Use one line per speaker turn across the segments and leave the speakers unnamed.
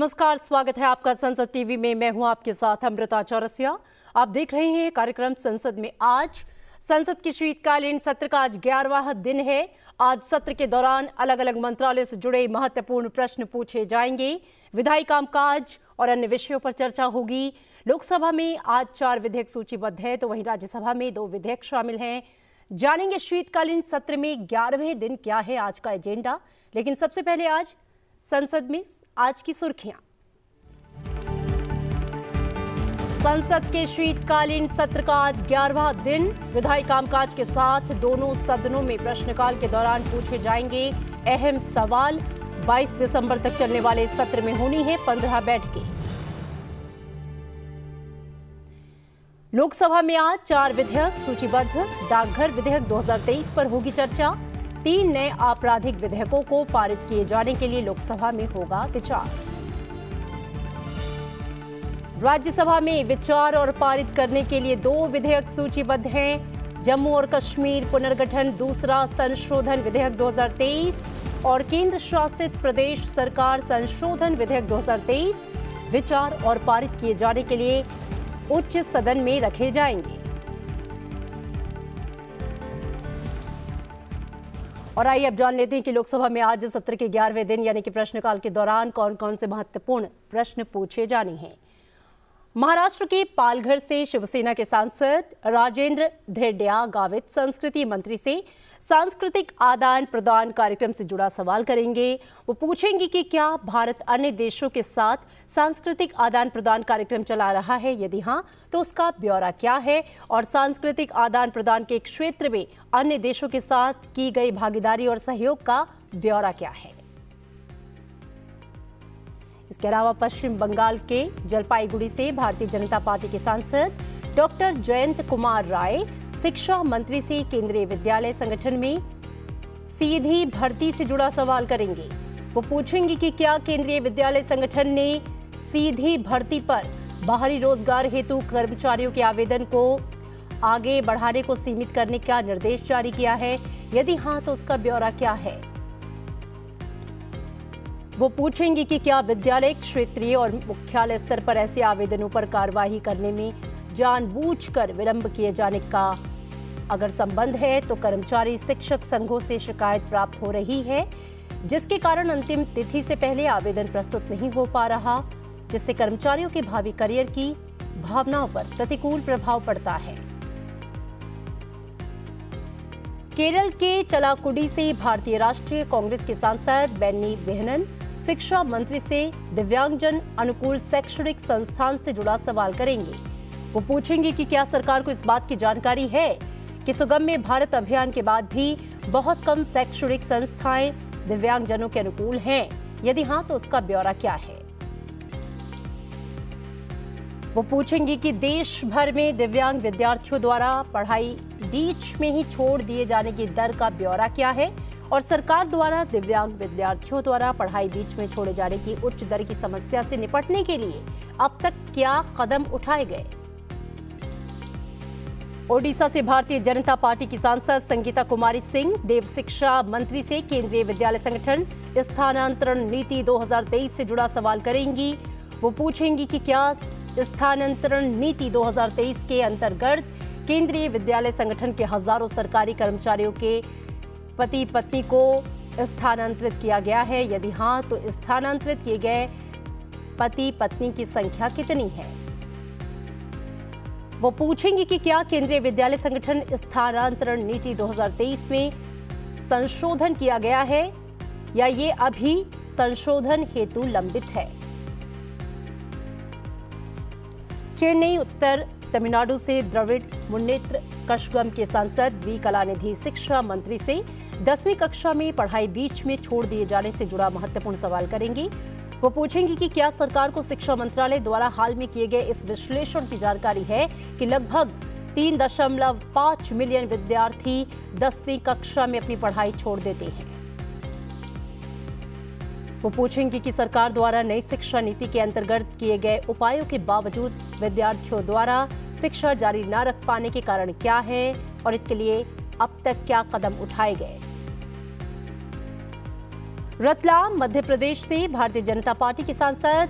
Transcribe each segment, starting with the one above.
नमस्कार, स्वागत है आपका संसद टीवी में। मैं हूं आपके साथ अमृता चौरसिया। आप देख रहे हैं कार्यक्रम संसद में। आज संसद के शीतकालीन सत्र का आज 11वां दिन है। आज सत्र के दौरान अलग अलग मंत्रालयों से जुड़े महत्वपूर्ण प्रश्न पूछे जाएंगे। विधायी कामकाज और अन्य विषयों पर चर्चा होगी। लोकसभा में आज 4 विधेयक सूचीबद्ध है, तो वहीं राज्यसभा में 2 विधेयक शामिल हैं। जानेंगे शीतकालीन सत्र में 11वें दिन क्या है आज का एजेंडा। लेकिन सबसे पहले आज संसद में आज की सुर्खियां। संसद के शीतकालीन सत्र का आज 11वां दिन। विधायी कामकाज के साथ दोनों सदनों में प्रश्नकाल के दौरान पूछे जाएंगे अहम सवाल। 22 दिसंबर तक चलने वाले सत्र में होनी है 15 बैठकें। लोकसभा में आज 4 विधेयक सूचीबद्ध। डाकघर विधेयक 2023 पर होगी चर्चा। 3 नए आपराधिक विधेयकों को पारित किए जाने के लिए लोकसभा में होगा विचार। राज्यसभा में विचार और पारित करने के लिए 2 विधेयक सूचीबद्ध हैं। जम्मू और कश्मीर पुनर्गठन दूसरा संशोधन विधेयक 2023 और केंद्र शासित प्रदेश सरकार संशोधन विधेयक 2023 विचार और पारित किए जाने के लिए उच्च सदन में रखे जाएंगे। और आइए अब जान लेते हैं कि लोकसभा में आज सत्र के 11वें दिन यानी कि प्रश्नकाल के दौरान कौन कौन से महत्वपूर्ण प्रश्न पूछे जाने हैं। महाराष्ट्र के पालघर से शिवसेना के सांसद राजेंद्र धेरड्या गावित संस्कृति मंत्री से सांस्कृतिक आदान प्रदान कार्यक्रम से जुड़ा सवाल करेंगे। वो पूछेंगे कि क्या भारत अन्य देशों के साथ सांस्कृतिक आदान प्रदान कार्यक्रम चला रहा है, यदि हां तो उसका ब्यौरा क्या है, और सांस्कृतिक आदान प्रदान के क्षेत्र में अन्य देशों के साथ की गई भागीदारी और सहयोग का ब्यौरा क्या है। इसके अलावा पश्चिम बंगाल के जलपाईगुड़ी से भारतीय जनता पार्टी के सांसद डॉक्टर जयंत कुमार राय शिक्षा मंत्री से केंद्रीय विद्यालय संगठन में सीधी भर्ती से जुड़ा सवाल करेंगे। वो पूछेंगे कि क्या केंद्रीय विद्यालय संगठन ने सीधी भर्ती पर बाहरी रोजगार हेतु कर्मचारियों के आवेदन को आगे बढ़ाने को सीमित करने का निर्देश जारी किया है, यदि हां तो उसका ब्यौरा क्या है। वो पूछेंगे कि क्या विद्यालय क्षेत्रीय और मुख्यालय स्तर पर ऐसे आवेदनों पर कार्रवाई करने में जानबूझकर विलंब किए जाने का अगर संबंध है, तो कर्मचारी शिक्षक संघों से शिकायत प्राप्त हो रही है, जिसके कारण अंतिम तिथि से पहले आवेदन प्रस्तुत नहीं हो पा रहा, जिससे कर्मचारियों के भावी करियर की भावनाओं पर प्रतिकूल प्रभाव पड़ता है। केरल के चलाकुडी से भारतीय राष्ट्रीय कांग्रेस के सांसद बेन्नी बेहनन शिक्षा मंत्री से दिव्यांगजन अनुकूल शैक्षणिक संस्थान से जुड़ा सवाल करेंगे। वो पूछेंगे कि क्या सरकार को इस बात की जानकारी है कि सुगम्य भारत अभियान के बाद भी बहुत कम शैक्षणिक संस्थाएं दिव्यांगजनों के अनुकूल हैं, यदि हां तो उसका ब्यौरा क्या है। वो पूछेंगे कि देश भर में दिव्यांग विद्यार्थियों द्वारा पढ़ाई बीच में ही छोड़ दिए जाने की दर का ब्यौरा क्या है, और सरकार द्वारा दिव्यांग विद्यार्थियों द्वारा पढ़ाई बीच में छोड़े जाने की उच्च दर की समस्या से निपटने के लिए अब तक क्या कदम उठाए गए। ओडिशा से भारतीय जनता पार्टी की सांसद संगीता कुमारी सिंह देव शिक्षा मंत्री से केंद्रीय विद्यालय संगठन स्थानांतरण नीति 2023 से जुड़ा सवाल करेंगी। वो पूछेंगी कि क्या स्थानांतरण नीति 2023 के अंतर्गत केंद्रीय विद्यालय संगठन के हजारों सरकारी कर्मचारियों के पति पत्नी को स्थानांतरित किया गया है, यदि हां तो स्थानांतरित किए गए पति पत्नी की संख्या कितनी है। वो पूछेंगे कि क्या केंद्रीय विद्यालय संगठन स्थानांतरण नीति 2023 में संशोधन किया गया है या ये अभी संशोधन हेतु लंबित है। चेन्नई उत्तर तमिलनाडु से द्रविड़ मुन्नेत्र कशगम के सांसद वी कलानिधि शिक्षा मंत्री से 10वीं कक्षा में पढ़ाई बीच में छोड़ दिए जाने से जुड़ा महत्वपूर्ण सवाल करेंगी। वो पूछेंगी कि क्या सरकार को शिक्षा मंत्रालय द्वारा हाल में किए गए इस विश्लेषण की जानकारी है कि लगभग 3.5 मिलियन विद्यार्थी 10वीं कक्षा में अपनी पढ़ाई छोड़ देते हैं। वो पूछेंगे कि सरकार द्वारा नई शिक्षा नीति के अंतर्गत किए गए उपायों के बावजूद विद्यार्थियों द्वारा शिक्षा जारी न रख पाने के कारण क्या है, और इसके लिए अब तक क्या कदम उठाए गए। रतलाम मध्य प्रदेश से भारतीय जनता पार्टी के सांसद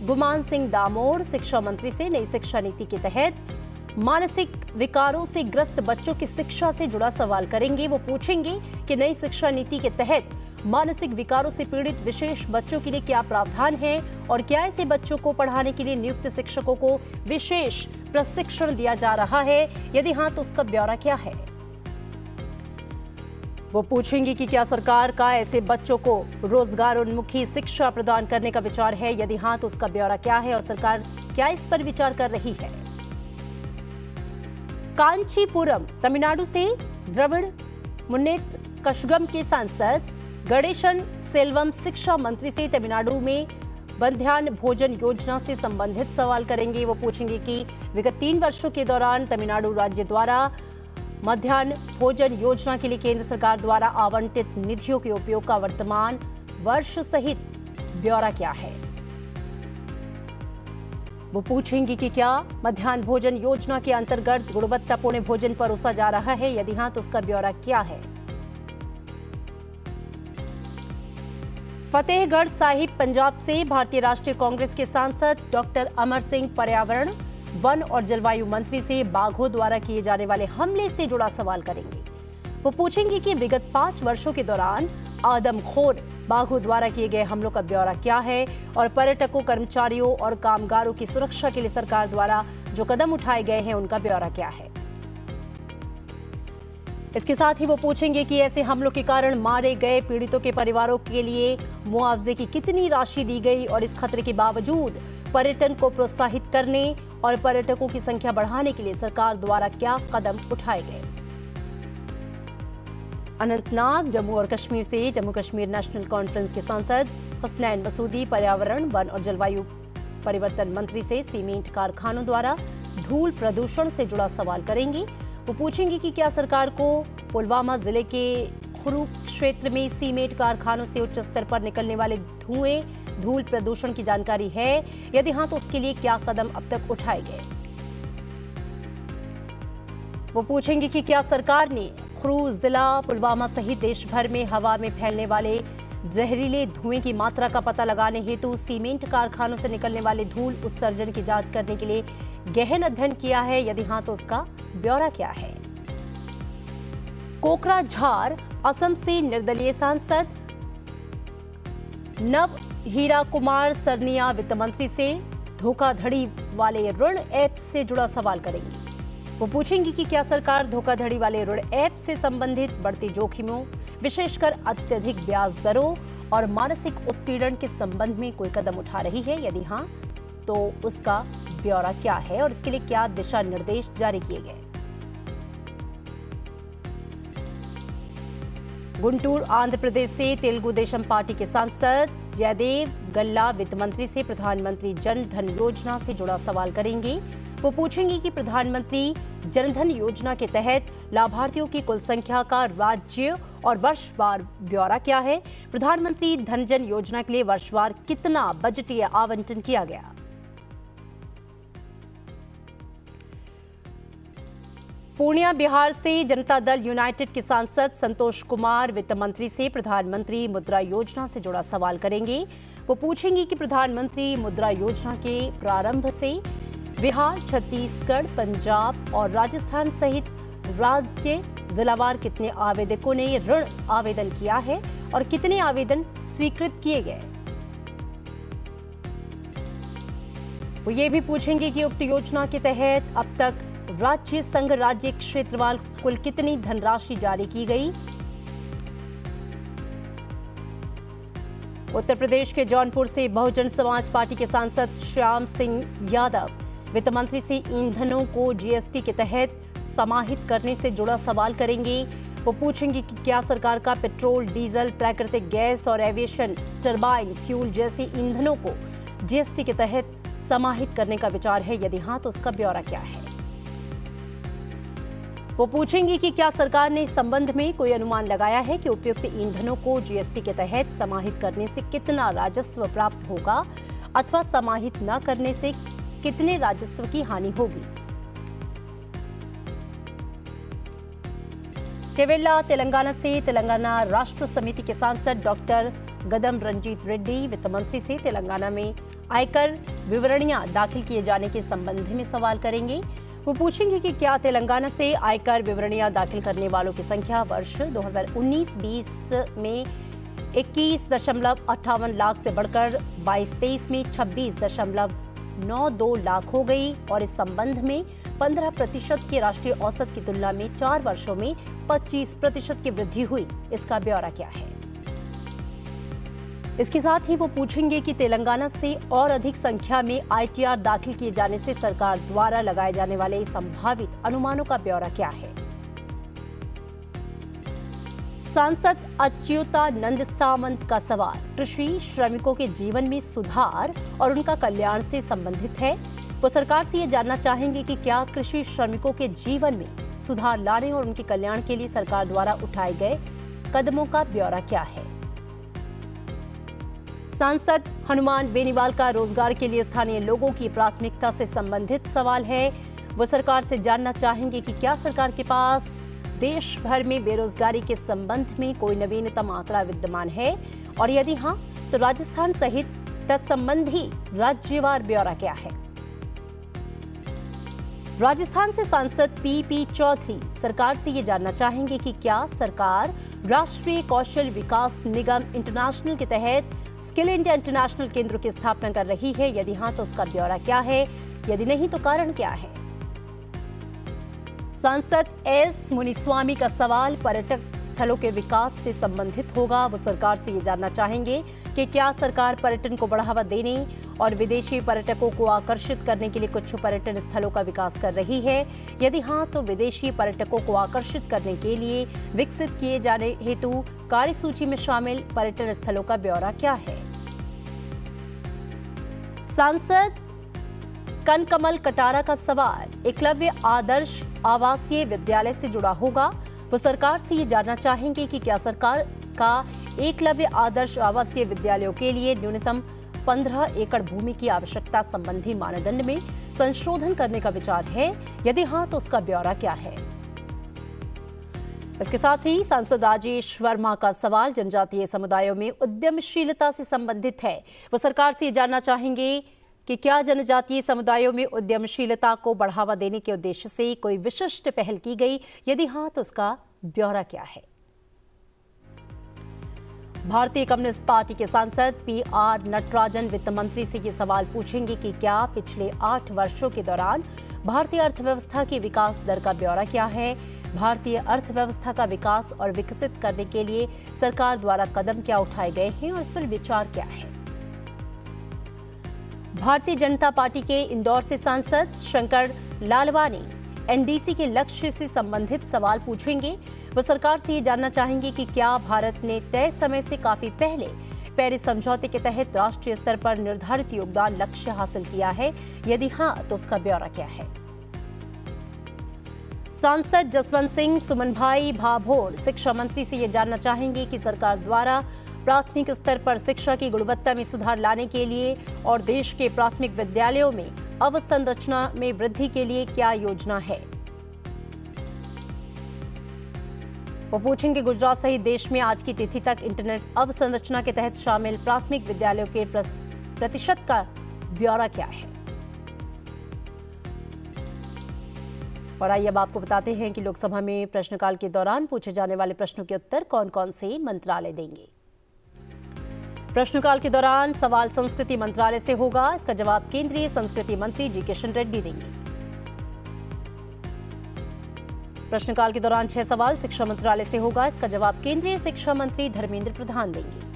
गुमान सिंह दामोर शिक्षा मंत्री से नई शिक्षा नीति के तहत मानसिक विकारों से ग्रस्त बच्चों की शिक्षा से जुड़ा सवाल करेंगे। वो पूछेंगे कि नई शिक्षा नीति के तहत मानसिक विकारों से पीड़ित विशेष बच्चों के लिए क्या प्रावधान है और क्या ऐसे बच्चों को पढ़ाने के लिए नियुक्त शिक्षकों को विशेष प्रशिक्षण दिया जा रहा है, यदि हाँ तो उसका ब्यौरा क्या है। वो पूछेंगे कि क्या सरकार का ऐसे बच्चों को रोजगारोन्मुखी शिक्षा प्रदान करने का विचार है, यदि हाँ तो उसका ब्यौरा क्या है और सरकार क्या इस पर विचार कर रही है। कांचीपुरम तमिलनाडु से द्रविड़ मुन्नेट कशगम के सांसद गणेशन सेल्वम शिक्षा मंत्री से तमिलनाडु में मध्याह्न भोजन योजना से संबंधित सवाल करेंगे। वो पूछेंगे कि विगत 3 वर्षों के दौरान तमिलनाडु राज्य द्वारा मध्याह्न भोजन योजना के लिए केंद्र सरकार द्वारा आवंटित निधियों के उपयोग का वर्तमान वर्ष सहित ब्यौरा क्या है। वो पूछेंगे कि क्या मध्याह्न भोजन योजना के अंतर्गत गुणवत्तापूर्ण भोजन परोसा जा रहा है, यदि हाँ तो उसका ब्यौरा क्या है। फतेहगढ़ साहिब पंजाब से भारतीय राष्ट्रीय कांग्रेस के सांसद डॉक्टर अमर सिंह पर्यावरण वन और जलवायु मंत्री से बाघों द्वारा किए जाने वाले हमले से जुड़ा सवाल करेंगे। वो पूछेंगे कि विगत 5 वर्षों के दौरान आदमखोर बाघों द्वारा किए गए हमलों का ब्यौरा क्या है और पर्यटकों, कर्मचारियों और कामगारों की सुरक्षा के लिए सरकार द्वारा जो कदम उठाए गए हैं उनका ब्यौरा क्या है। इसके साथ ही वो पूछेंगे कि ऐसे हमलों के कारण मारे गए पीड़ितों के परिवारों के लिए मुआवजे की कितनी राशि दी गई और इस खतरे के बावजूद पर्यटन को प्रोत्साहित करने और पर्यटकों की संख्या बढ़ाने के लिए सरकार द्वारा क्या कदम उठाए गए। अनंतनाग जम्मू और कश्मीर से जम्मू कश्मीर नेशनल कॉन्फ्रेंस के सांसद हसनैन मसूदी पर्यावरण वन और जलवायु परिवर्तन मंत्री से सीमेंट कारखानों द्वारा धूल प्रदूषण से जुड़ा सवाल करेंगे। वो पूछेंगे कि क्या सरकार को पुलवामा जिले के खुरू क्षेत्र में सीमेंट कारखानों से उच्च स्तर पर निकलने वाले धूल प्रदूषण की जानकारी है, यदि हाँ तो उसके लिए क्या कदम अब तक उठाए गए। वो पूछेंगे कि क्या सरकार ने खुरू जिला पुलवामा सहित देश भर में हवा में फैलने वाले जहरीले धुएं की मात्रा का पता लगाने हेतु सीमेंट कारखानों से निकलने वाले धूल उत्सर्जन की जांच करने के लिए गहन अध्ययन किया है, यदि हाँ तो उसका ब्यौरा क्या है। कोकराझार असम से निर्दलीय सांसद नव हीरा कुमार सरनिया वित्त मंत्री से धोखाधड़ी वाले ऋण ऐप से जुड़ा सवाल करेंगे। वो पूछेंगे कि क्या सरकार धोखाधड़ी वाले ऋण ऐप से संबंधित बढ़ते जोखिमों, विशेषकर अत्यधिक ब्याज दरों और मानसिक उत्पीड़न के संबंध में कोई कदम उठा रही है, यदि हाँ तो उसका ब्यौरा क्या है और इसके लिए क्या दिशा निर्देश जारी किए गए। गुंटूर आंध्र प्रदेश से तेलुगु देशम पार्टी के सांसद जयदेव गल्ला वित्त मंत्री से प्रधानमंत्री जन धन योजना से जुड़ा सवाल करेंगे। वो पूछेंगे कि प्रधानमंत्री जन धन योजना के तहत लाभार्थियों की कुल संख्या का राज्य और वर्षवार ब्यौरा क्या है। प्रधानमंत्री धन जन योजना के लिए वर्षवार कितना बजटीय आवंटन किया गया। पूर्णिया बिहार से जनता दल यूनाइटेड के सांसद संतोष कुमार वित्त मंत्री से प्रधानमंत्री मुद्रा योजना से जुड़ा सवाल करेंगे। वो पूछेंगे कि प्रधानमंत्री मुद्रा योजना के प्रारंभ से बिहार, छत्तीसगढ़, पंजाब और राजस्थान सहित राज्य जिलावार कितने आवेदकों ने ऋण आवेदन किया है और कितने आवेदन स्वीकृत किए गए। वो ये भी पूछेंगे कि उक्त योजना के तहत अब तक राज्य संघ राज्य क्षेत्रवार कुल कितनी धनराशि जारी की गई। उत्तर प्रदेश के जौनपुर से बहुजन समाज पार्टी के सांसद श्याम सिंह यादव वित्त मंत्री से ईंधनों को जीएसटी के तहत समाहित करने से जुड़ा सवाल करेंगे। वो पूछेंगे कि क्या सरकार का पेट्रोल, डीजल, प्राकृतिक गैस और एविएशन टरबाइन फ्यूल जैसे ईंधनों को जीएसटी के तहत समाहित करने का विचार है, यदि हाँ तो उसका ब्यौरा क्या है। वो पूछेंगे कि क्या सरकार ने इस संबंध में कोई अनुमान लगाया है कि उपयुक्त ईंधनों को जीएसटी के तहत समाहित करने से कितना राजस्व प्राप्त होगा अथवा समाहित न करने से कितने राजस्व की हानि होगी। चेवेल्ला तेलंगाना से तेलंगाना राष्ट्र समिति के सांसद डॉक्टर गदम रंजीत रेड्डी वित्त मंत्री से तेलंगाना में आयकर विवरणियां दाखिल किए जाने के संबंध में सवाल करेंगे। वो पूछेंगे कि क्या तेलंगाना से आयकर विवरणियां दाखिल करने वालों की संख्या वर्ष 2019-20 में 21.58 लाख से बढ़कर 22-23 में 26.92 लाख हो गई और इस संबंध में 15% के राष्ट्रीय औसत की तुलना में 4 वर्षों में 25% की वृद्धि हुई। इसका ब्यौरा क्या है? इसके साथ ही वो पूछेंगे कि तेलंगाना से और अधिक संख्या में आईटीआर दाखिल किए जाने से सरकार द्वारा लगाए जाने वाले संभावित अनुमानों का ब्यौरा क्या है। सांसद अच्युतानंद सामंत का सवाल कृषि श्रमिकों के जीवन में सुधार और उनका कल्याण से संबंधित है। वो सरकार से ये जानना चाहेंगे कि क्या कृषि श्रमिकों के जीवन में सुधार लाने और उनके कल्याण के लिए सरकार द्वारा उठाए गए कदमों का ब्यौरा क्या है। सांसद हनुमान बेनीवाल का रोजगार के लिए स्थानीय लोगों की प्राथमिकता से संबंधित सवाल है। वो सरकार से जानना चाहेंगे कि क्या सरकार के पास देश भर में बेरोजगारी के संबंध में कोई नवीनतम आंकड़ा विद्यमान है और यदि हां तो राजस्थान सहित तत्संबंधी राज्यवार ब्यौरा क्या है। राजस्थान से सांसद पीपी चौधरी सरकार से ये जानना चाहेंगे कि क्या सरकार राष्ट्रीय कौशल विकास निगम इंटरनेशनल के तहत स्किल इंडिया इंटरनेशनल केंद्र की स्थापना कर रही है। यदि हां तो उसका ब्यौरा क्या है, यदि नहीं तो कारण क्या है। सांसद एस मुनिस्वामी का सवाल पर्यटक स्थलों के विकास से संबंधित होगा। वो सरकार से ये जानना चाहेंगे कि क्या सरकार पर्यटन को बढ़ावा देने और विदेशी पर्यटकों को आकर्षित करने के लिए कुछ पर्यटन स्थलों का विकास कर रही है। यदि हां तो विदेशी पर्यटकों को आकर्षित करने के लिए विकसित किए जाने हेतु कार्यसूची में शामिल पर्यटन स्थलों का ब्यौरा क्या है। सांसद कनकमल कटारा का सवाल एकलव्य आदर्श आवासीय विद्यालय से जुड़ा होगा। वो सरकार से ये जानना चाहेंगे कि क्या सरकार का एकलव्य आदर्श आवासीय विद्यालयों के लिए न्यूनतम 15 एकड़ भूमि की आवश्यकता संबंधी मानदंड में संशोधन करने का विचार है। यदि हां तो उसका ब्यौरा क्या है। इसके साथ ही सांसद राजेश वर्मा का सवाल जनजातीय समुदायों में उद्यमशीलता से संबंधित है। वो सरकार से ये जानना चाहेंगे कि क्या जनजातीय समुदायों में उद्यमशीलता को बढ़ावा देने के उद्देश्य से कोई विशिष्ट पहल की गई। यदि हां तो उसका ब्यौरा क्या है। भारतीय कम्युनिस्ट पार्टी के सांसद पीआर नटराजन वित्त मंत्री से ये सवाल पूछेंगे कि क्या पिछले 8 वर्षों के दौरान भारतीय अर्थव्यवस्था की विकास दर का ब्यौरा क्या है। भारतीय अर्थव्यवस्था का विकास और विकसित करने के लिए सरकार द्वारा कदम क्या उठाए गए हैं और इस पर विचार क्या है। भारतीय जनता पार्टी के इंदौर से सांसद शंकर लालवानी एनडीसी के लक्ष्य से संबंधित सवाल पूछेंगे। वो सरकार से ये जानना चाहेंगे कि क्या भारत ने तय समय से काफी पहले पेरिस समझौते के तहत राष्ट्रीय स्तर पर निर्धारित योगदान लक्ष्य हासिल किया है। यदि हां तो उसका ब्यौरा क्या है। सांसद जसवंत सिंह सुमन भाई भाभोर शिक्षा मंत्री से ये जानना चाहेंगे कि सरकार द्वारा प्राथमिक स्तर पर शिक्षा की गुणवत्ता में सुधार लाने के लिए और देश के प्राथमिक विद्यालयों में अवसंरचना में वृद्धि के लिए क्या योजना है। वो पूछेंगे गुजरात सहित देश में आज की तिथि तक इंटरनेट अवसंरचना के तहत शामिल प्राथमिक विद्यालयों के प्रतिशत का ब्यौरा क्या है। और आइए अब आपको बताते हैं कि लोकसभा में प्रश्नकाल के दौरान पूछे जाने वाले प्रश्नों के उत्तर कौन कौन से मंत्रालय देंगे। प्रश्नकाल के दौरान सवाल संस्कृति मंत्रालय से होगा। इसका जवाब केंद्रीय संस्कृति मंत्री जी किशन रेड्डी देंगे। प्रश्नकाल के दौरान 6 सवाल शिक्षा मंत्रालय से होगा। इसका जवाब केंद्रीय शिक्षा मंत्री धर्मेंद्र प्रधान देंगे।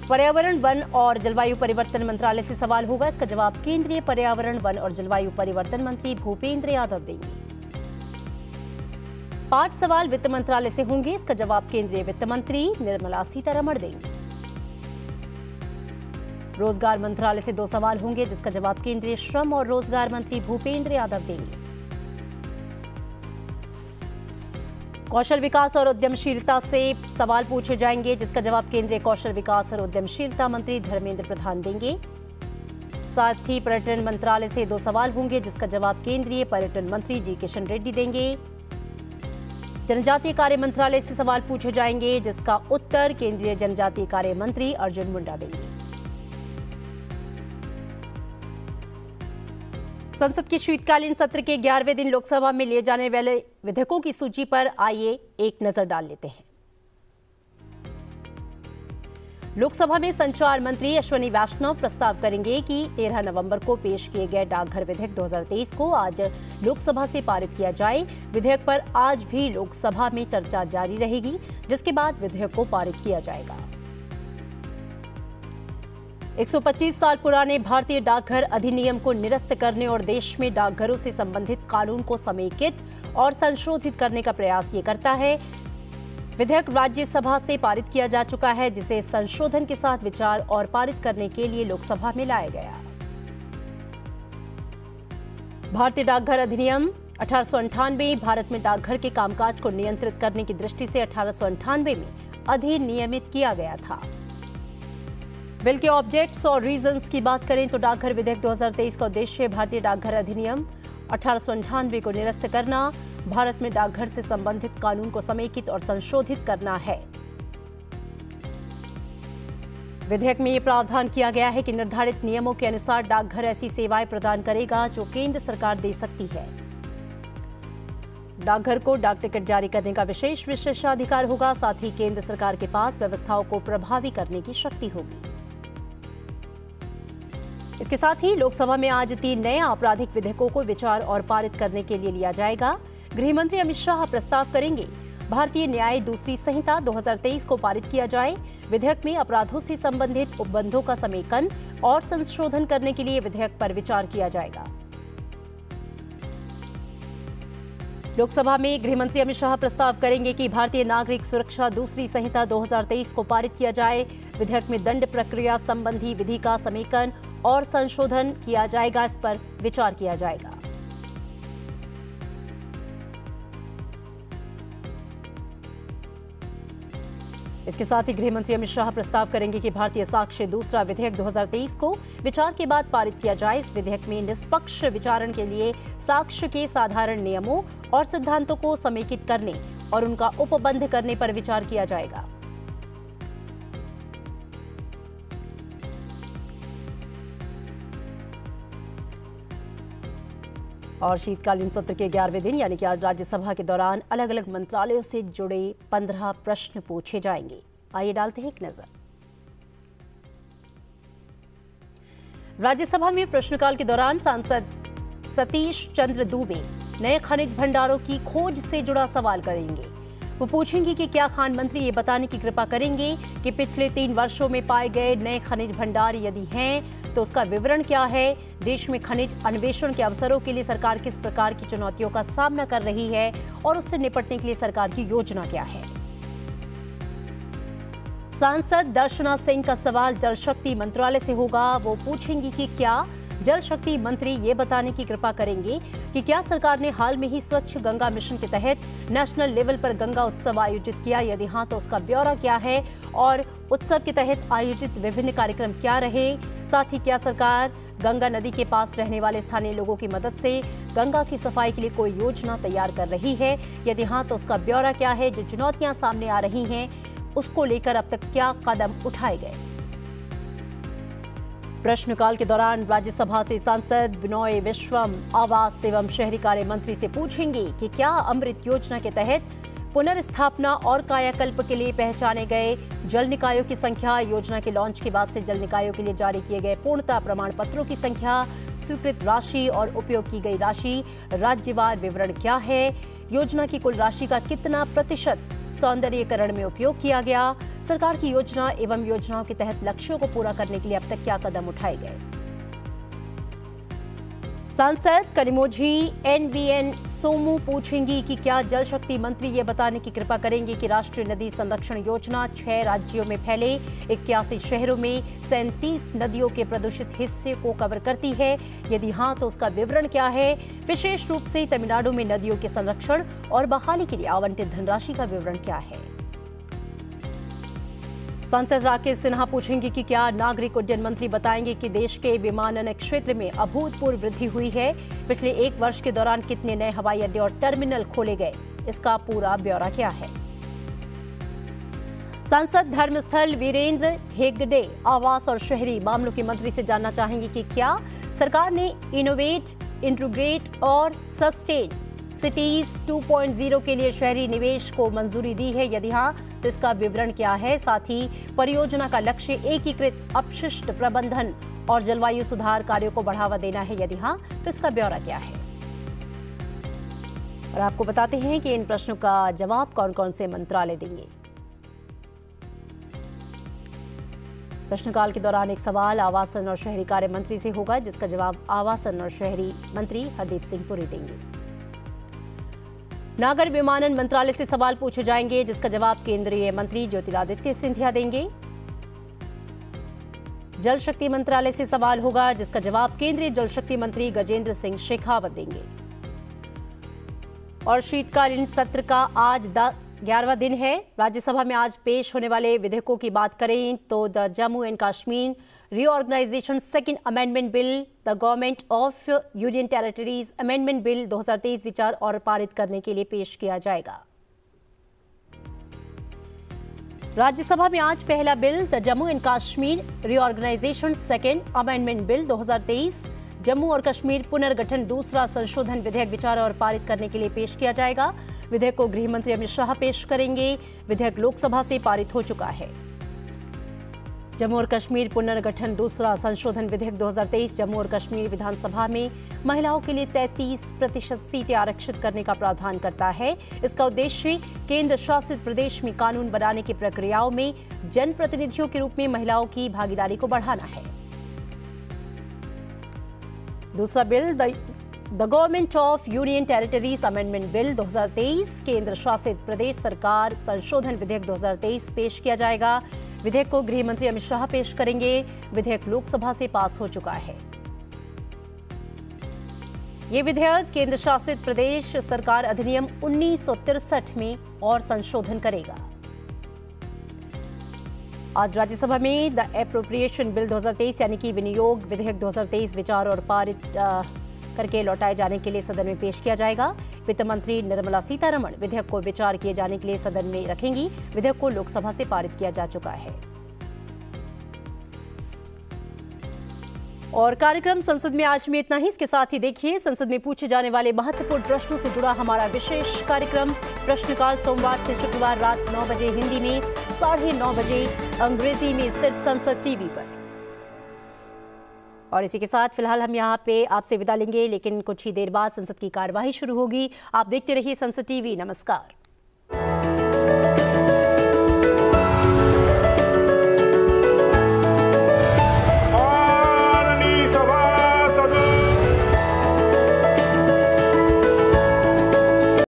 पर्यावरण वन और जलवायु परिवर्तन मंत्रालय से सवाल होगा। इसका जवाब केंद्रीय पर्यावरण वन और जलवायु परिवर्तन मंत्री भूपेंद्र यादव देंगे। 5 सवाल वित्त मंत्रालय से होंगे। इसका जवाब केंद्रीय वित्त मंत्री निर्मला सीतारमण देंगे। रोजगार मंत्रालय से 2 सवाल होंगे, जिसका जवाब केंद्रीय श्रम और रोजगार मंत्री भूपेंद्र यादव देंगे। कौशल विकास और उद्यमशीलता से सवाल पूछे जाएंगे, जिसका जवाब केंद्रीय कौशल विकास और उद्यमशीलता मंत्री धर्मेंद्र प्रधान देंगे। साथ ही पर्यटन मंत्रालय से 2 सवाल होंगे, जिसका जवाब केंद्रीय पर्यटन मंत्री जी किशन रेड्डी देंगे। जनजातीय कार्य मंत्रालय से सवाल पूछे जाएंगे, जिसका उत्तर केंद्रीय जनजातीय कार्य मंत्री अर्जुन मुंडा देंगे। संसद के शीतकालीन सत्र के 11वें दिन लोकसभा में लिए जाने वाले विधेयकों की सूची पर आइए एक नजर डाल लेते हैं। लोकसभा में संचार मंत्री अश्विनी वैष्णव प्रस्ताव करेंगे कि 13 नवंबर को पेश किए गए डाकघर विधेयक 2023 को आज लोकसभा से पारित किया जाए। विधेयक पर आज भी लोकसभा में चर्चा जारी रहेगी, जिसके बाद विधेयक को पारित किया जाएगा। 125 साल पुराने भारतीय डाकघर अधिनियम को निरस्त करने और देश में डाकघरों से संबंधित कानून को समेकित और संशोधित करने का प्रयास ये करता है। विधेयक राज्यसभा से पारित किया जा चुका है, जिसे संशोधन के साथ विचार और पारित करने के लिए लोकसभा में लाया गया। भारतीय डाकघर अधिनियम 1898 भारत में डाकघर के कामकाज को नियंत्रित करने की दृष्टि से 1898 में अधिनियमित किया गया था। बिल के ऑब्जेक्ट्स और रीजंस की बात करें तो डाकघर विधेयक 2023 का उद्देश्य भारतीय डाकघर अधिनियम 1898 को निरस्त करना, भारत में डाकघर से संबंधित कानून को समेकित और संशोधित करना है। विधेयक में यह प्रावधान किया गया है कि निर्धारित नियमों के अनुसार डाकघर ऐसी सेवाएं प्रदान करेगा जो केंद्र सरकार दे सकती है। डाकघर को डाक टिकट जारी करने का विशेषाधिकार होगा, साथ ही केंद्र सरकार के पास व्यवस्थाओं को प्रभावी करने की शक्ति होगी। इसके साथ ही लोकसभा में आज 3 नए आपराधिक विधेयकों को विचार और पारित करने के लिए लिया जाएगा। गृह मंत्री अमित शाह प्रस्ताव करेंगे भारतीय न्याय दूसरी संहिता 2023 को पारित किया जाए। विधेयक में अपराधों से संबंधित उपबंधों का समेकन और संशोधन करने के लिए विधेयक पर विचार किया जाएगा। लोकसभा में गृह मंत्री अमित शाह प्रस्ताव करेंगे कि भारतीय नागरिक सुरक्षा दूसरी संहिता 2023 को पारित किया जाए। विधेयक में दंड प्रक्रिया संबंधी विधि का समेकन और संशोधन किया जाएगा, इस पर विचार किया जाएगा। इसके साथ ही गृह मंत्री अमित शाह प्रस्ताव करेंगे कि भारतीय साक्ष्य दूसरा विधेयक 2023 को विचार के बाद पारित किया जाए। इस विधेयक में निष्पक्ष विचारण के लिए साक्ष्य के साधारण नियमों और सिद्धांतों को समेकित करने और उनका उपबंध करने पर विचार किया जाएगा। और शीतकालीन सत्र के 11वें दिन यानी कि आज राज्यसभा के दौरान अलग अलग मंत्रालयों से जुड़े 15 प्रश्न पूछे जाएंगे। आइए डालते हैं एक नजर। राज्यसभा में प्रश्नकाल के दौरान सांसद सतीश चंद्र दुबे नए खनिज भंडारों की खोज से जुड़ा सवाल करेंगे। वो पूछेंगे कि क्या खान मंत्री ये बताने की कृपा करेंगे कि पिछले 3 वर्षों में पाए गए नए खनिज भंडार यदि हैं तो उसका विवरण क्या है, देश में खनिज अन्वेषण के अवसरों के लिए सरकार किस प्रकार की चुनौतियों का सामना कर रही है और उससे निपटने के लिए सरकार की योजना क्या है। सांसद दर्शना सिंह का सवाल जल शक्ति मंत्रालय से होगा। वो पूछेंगी कि क्या जल शक्ति मंत्री ये बताने की कृपा करेंगे कि क्या सरकार ने हाल में ही स्वच्छ गंगा मिशन के तहत नेशनल लेवल पर गंगा उत्सव आयोजित किया, यदि हाँ तो उसका ब्यौरा क्या है और उत्सव के तहत आयोजित विभिन्न कार्यक्रम क्या रहे। साथ ही क्या सरकार गंगा नदी के पास रहने वाले स्थानीय लोगों की मदद से गंगा की सफाई के लिए कोई योजना तैयार कर रही है, यदि हाँ तो उसका ब्यौरा क्या है। जो चुनौतियां सामने आ रही हैं उसको लेकर अब तक क्या कदम उठाए गए। प्रश्नकाल के दौरान राज्यसभा से सांसद बिनोय विश्वम आवास एवं शहरी कार्य मंत्री से पूछेंगे कि क्या अमृत योजना के तहत पुनर्स्थापना और कायाकल्प के लिए पहचाने गए जल निकायों की संख्या, योजना के लॉन्च के बाद से जल निकायों के लिए जारी किए गए पूर्णता प्रमाण पत्रों की संख्या, स्वीकृत राशि और उपयोग की गई राशि, राज्यवार विवरण क्या है, योजना की कुल राशि का कितना प्रतिशत सौंदर्यीकरण में उपयोग किया गया, सरकार की योजना एवं योजनाओं के तहत लक्ष्यों को पूरा करने के लिए अब तक क्या कदम उठाए गए। सांसद कनिमोझी एनवीएन सोमू पूछेंगी कि क्या जल शक्ति मंत्री ये बताने की कृपा करेंगे कि राष्ट्रीय नदी संरक्षण योजना 6 राज्यों में फैले 81 शहरों में 37 नदियों के प्रदूषित हिस्से को कवर करती है, यदि हाँ तो उसका विवरण क्या है। विशेष रूप से तमिलनाडु में नदियों के संरक्षण और बहाली के लिए आवंटित धनराशि का विवरण क्या है। सांसद राकेश सिन्हा पूछेंगे कि क्या नागरिक उड्डयन मंत्री बताएंगे कि देश के विमानन क्षेत्र में अभूतपूर्व वृद्धि हुई है। पिछले 1 वर्ष के दौरान कितने नए हवाई अड्डे और टर्मिनल खोले गए, इसका पूरा ब्यौरा क्या है। सांसद धर्मस्थल वीरेंद्र हेगड़े आवास और शहरी मामलों के मंत्री से जानना चाहेंगे कि क्या सरकार ने इनोवेट, इंटीग्रेट और सस्टेन सिटीज 2.0 के लिए शहरी निवेश को मंजूरी दी है। यदि हाँ तो इसका विवरण क्या है। साथ ही परियोजना का लक्ष्य एकीकृत अपशिष्ट प्रबंधन और जलवायु सुधार कार्यों को बढ़ावा देना है। यदि हाँ तो इसका ब्यौरा क्या है। और आपको बताते हैं कि इन प्रश्नों का जवाब कौन कौन से मंत्रालय देंगे। प्रश्नकाल के दौरान एक सवाल आवासन और शहरी कार्य मंत्री से होगा, जिसका जवाब आवासन और शहरी मंत्री हरदीप सिंह पुरी देंगे। नागर विमानन मंत्रालय से सवाल पूछे जाएंगे, जिसका जवाब केंद्रीय मंत्री ज्योतिरादित्य सिंधिया देंगे। जल शक्ति मंत्रालय से सवाल होगा, जिसका जवाब केंद्रीय जल शक्ति मंत्री गजेंद्र सिंह शेखावत देंगे। और शीतकालीन सत्र का आज 11वां दिन है। राज्यसभा में आज पेश होने वाले विधेयकों की बात करें तो the Jammu and Kashmir reorganisation second amendment bill, the government of union territories amendment bill 2023 विचार और पारित करने के लिए पेश किया जाएगा। राज्यसभा में आज पहला bill the Jammu and Kashmir reorganisation second amendment bill 2023 Jammu और कश्मीर पुनर्गठन दूसरा संशोधन विधेयक विचार और पारित करने के लिए पेश किया जाएगा। विधेयक को गृह मंत्री अमित शाह पेश करेंगे। विधेयक लोकसभा से पारित हो चुका है। जम्मू और कश्मीर पुनर्गठन दूसरा संशोधन विधेयक 2023 जम्मू और कश्मीर विधानसभा में महिलाओं के लिए 33% सीटें आरक्षित करने का प्रावधान करता है। इसका उद्देश्य केंद्र शासित प्रदेश में कानून बनाने की प्रक्रियाओं में जनप्रतिनिधियों के रूप में महिलाओं की भागीदारी को बढ़ाना है। दूसरा bill the government of union territories amendment bill 2023 केंद्र शासित प्रदेश सरकार संशोधन विधेयक 2023 पेश किया जाएगा। विधेयक को गृह मंत्री अमित शाह पेश करेंगे। विधेयक लोकसभा से पास हो चुका है। ये विधेयक केंद्र शासित प्रदेश सरकार अधिनियम 1963 में और संशोधन करेगा। आज राज्यसभा में द एप्रोप्रिएशन बिल 2023 यानी कि विनियोग विधेयक 2023 विचार और पारित करके लौटाए जाने के लिए सदन में पेश किया जाएगा। वित्त मंत्री निर्मला सीतारमण विधेयक को विचार किए जाने के लिए सदन में रखेंगी। विधेयक को लोकसभा से पारित किया जा चुका है। और कार्यक्रम संसद में आज में इतना ही। इसके साथ ही देखिए संसद में पूछे जाने वाले महत्वपूर्ण प्रश्नों से जुड़ा हमारा विशेष कार्यक्रम प्रश्नकाल सोमवार से शुक्रवार रात 9 बजे हिंदी में, 9:30 बजे अंग्रेजी में, सिर्फ संसद टीवी पर। और इसी के साथ फिलहाल हम यहाँ पे आपसे विदा लेंगे, लेकिन कुछ ही देर बाद संसद की कार्यवाही शुरू होगी। आप देखते रहिए संसद टीवी। नमस्कार।